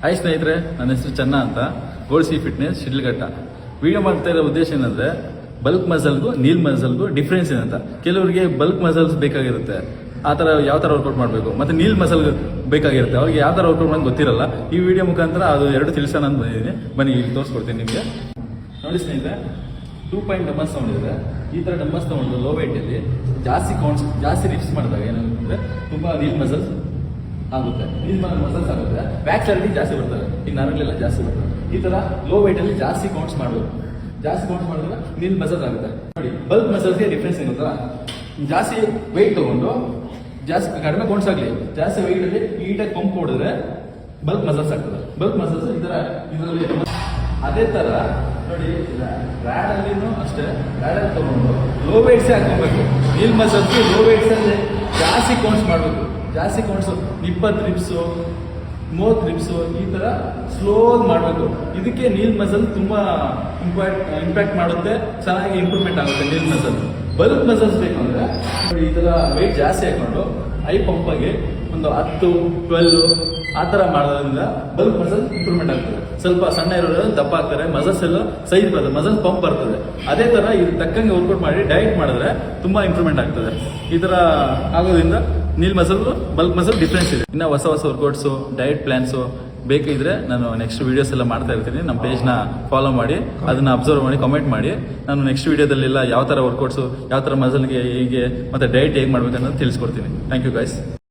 Hi ಸ್ನೇಹಿತರೆ, ನನ್ನ ಹೆಸರು ಚೆನ್ನ ಅಂತ, gold C fitness Shidlaghatta. Video ಮಾಡ್ತಾ ಇರೋ ಉದ್ದೇಶ ಏನಂದ್ರೆ ಬಲ್ಕ್ ಮಸಲ್ಗೂ ನೀಲ್ ಮಸಲ್ಗೂ ಡಿಫ್ರೆನ್ಸ್ ಏನಂತ. ಕೆಲವರಿಗೆ ಬಲ್ಕ್ ಮಸಲ್ಸ್ ಬೇಕಾಗಿರುತ್ತೆ, ಆ ಥರ ಯಾವ ಥರ ವರ್ಕೌಟ್ ಮಾಡಬೇಕು, ಮತ್ತು ನೀಲ್ ಮಸಲ್ ಬೇಕಾಗಿರುತ್ತೆ, ಅವ್ರಿಗೆ ಯಾವ ಥರ ವರ್ಕೌಟ್ ಮಾಡೋದು ಗೊತ್ತಿರಲ್ಲ. ಈ ವಿಡಿಯೋ ಮುಖಾಂತರ ಅದು ಎರಡು ತಿಳಿಸೋಣ ಅಂತ ಬಂದಿದ್ದೀನಿ. ಬನ್ನಿ ಇಲ್ಲಿ ತೋರಿಸ್ಕೊಡ್ತೀನಿ ನಿಮಗೆ. ನೋಡಿ ಸ್ನೇಹಿತರೆ, 2 ಪಾಯಿಂಟ್ ಡಂಬಲ್ಸ್ ತೊಗೊಂಡಿದ್ರೆ ಈ ಥರ ಡಂಬಲ್ಸ್ ತೊಗೊಂಡು ಲೋ ವೆಯ್ಟಲ್ಲಿ ಜಾಸ್ತಿ ರಿಪ್ಸ್ ಮಾಡಿದಾಗ ಏನಾಗುತ್ತೆ, ತುಂಬ ನೀಲ್ ಮಸಲ್ಸ್ ಆಗುತ್ತೆ, ನೀಲ್ ಮಸಲ್ಸ್ ಆಗುತ್ತೆ, ಬ್ಯಾಕ್ ಸೈಡ್ ಜಾಸ್ತಿ ಬರ್ತದೆ, ಈಗ ನರಗಳೆಲ್ಲ ಜಾಸ್ತಿ ಬರ್ತದೆ. ಈ ಥರ ಲೋ ವೆಯ್ಟಲ್ಲಿ ಜಾಸ್ತಿ ಕೌಂಟ್ಸ್ ಮಾಡಬೇಕು. ಜಾಸ್ತಿ ಕೌಂಟ್ಸ್ ಮಾಡಿದ್ರೆ ನೀಲ್ ಮಸಲ್ಸ್ ಆಗುತ್ತೆ. ನೋಡಿ, ಬಲ್ಕ್ ಮಸಲ್ಸ್ಗೆ ಡಿಫ್ರೆನ್ಸ್ ಏನುತ್ತಾ, ಜಾಸ್ತಿ ವೆಯ್ಟ್ ತೊಗೊಂಡು ಜಾಸ್ತಿ ಕಡಿಮೆ ಕೌಂಟ್ಸ್ ಆಗಲಿ, ಜಾಸ್ತಿ ವೆಯ್ಟಲ್ಲಿ ನೀಟಾಗಿ ಪಂಪ್ ಹೊಡೆದ್ರೆ ಬಲ್ಕ್ ಮಸಲ್ಸ್ ಆಗ್ತದೆ. ಬಲ್ಕ್ ಮಸಲ್ಸ್ ಈ ಥರ ಇದರಲ್ಲಿ. ಅದೇ ಥರ ನೋಡಿ, ರ್ಯಾಡಲ್ಲಿನೂ ಅಷ್ಟೇ, ರ್ಯಾಡಲ್ಲಿ ತೊಗೊಂಡು ಲೋ ವೆಯ್ಟ್ಸೇ ಹಾಕೊಬೇಕು. ನೀಲ್ ಮಸಲ್ಸ್ಗೆ ಲೋ ವೆಯ್ಟ್ಸಲ್ಲಿ ಜಾಸ್ತಿ ಕೌಂಟ್ಸ್ ಮಾಡಬೇಕು. ಜಾಸ್ತಿ ಕೌಂಟ್ಸು 20 ರಿಪ್ಸು 30 ರಿಪ್ಸು ಈ ಥರ ಸ್ಲೋ ಮಾಡಬೇಕು. ಇದಕ್ಕೆ ನೀಲ್ ಮಸಲ್ ತುಂಬ ಇಂಪ್ಯಾಕ್ಟ್ ಮಾಡುತ್ತೆ, ಚೆನ್ನಾಗಿ ಇಂಪ್ರೂವ್ಮೆಂಟ್ ಆಗುತ್ತೆ ನೀಲ್ ಮಸಲ್. ಬಲ್ಕ್ ಮಸಲ್ಸ್ ಬೇಕು ಅಂದರೆ ನೋಡಿ, ಈ ಥರ ವೆಯ್ಟ್ ಜಾಸ್ತಿ ಹಾಕೊಂಡು ಐ ಪಂಪಾಗಿ ಒಂದು 10, 12 ಆ ಥರ ಮಾಡೋದ್ರಿಂದ ಬಲ್ಕ್ ಮಸಲ್ ಇಂಪ್ರೂವ್ಮೆಂಟ್ ಆಗ್ತದೆ. ಸ್ವಲ್ಪ ಸಣ್ಣ ಇರೋದ್ರಿಂದ ದಪ್ಪ ಆಗ್ತಾರೆ, ಮಸಲ್ಸ್ ಎಲ್ಲ ಸೈಜ್ ಬರ್ತದೆ, ಮಸಲ್ ಪಂಪ್ ಬರ್ತದೆ. ಅದೇ ಥರ ಇದು ತಕ್ಕಂಗೆ ವರ್ಕೌಟ್ ಮಾಡಿ ಡಯಟ್ ಮಾಡಿದ್ರೆ ತುಂಬ ಇಂಪ್ರೂವ್ಮೆಂಟ್ ಆಗ್ತದೆ. ಈ ಥರ ಆಗೋದ್ರಿಂದ ನೀಲ್ ಮಸಲ್ ಬಲ್ಕ್ ಮಸಲ್ ಡಿಫ್ರೆನ್ಸ್ ಇದೆ. ಇನ್ನು ಹೊಸ ವರ್ಕೌಟ್ಸು, ಡಯಟ್ ಪ್ಲಾನ್ಸು ಬೇಕಿದ್ರೆ ನಾನು ನೆಕ್ಸ್ಟ್ ವೀಡಿಯೋಸ್ ಎಲ್ಲ ಮಾಡ್ತಾ ಇರ್ತೀನಿ. ನಮ್ಮ ಪೇಜ್ನ ಫಾಲೋ ಮಾಡಿ, ಅದನ್ನ ಅಬ್ಸರ್ವ್ ಮಾಡಿ, ಕಾಮೆಂಟ್ ಮಾಡಿ. ನಾನು ನೆಕ್ಸ್ಟ್ ವೀಡಿಯೋದಲ್ಲೆಲ್ಲ ಯಾವ ಥರ ವರ್ಕೌಟ್ಸು, ಯಾವ ಥರ ಮಸಲ್ಗೆ ಹೇಗೆ ಮತ್ತು ಡಯಟ್ ಹೇಗೆ ಮಾಡ್ಬೇಕನ್ನೋದು ತಿಳಿಸ್ಕೊಡ್ತೀನಿ. Thank you guys.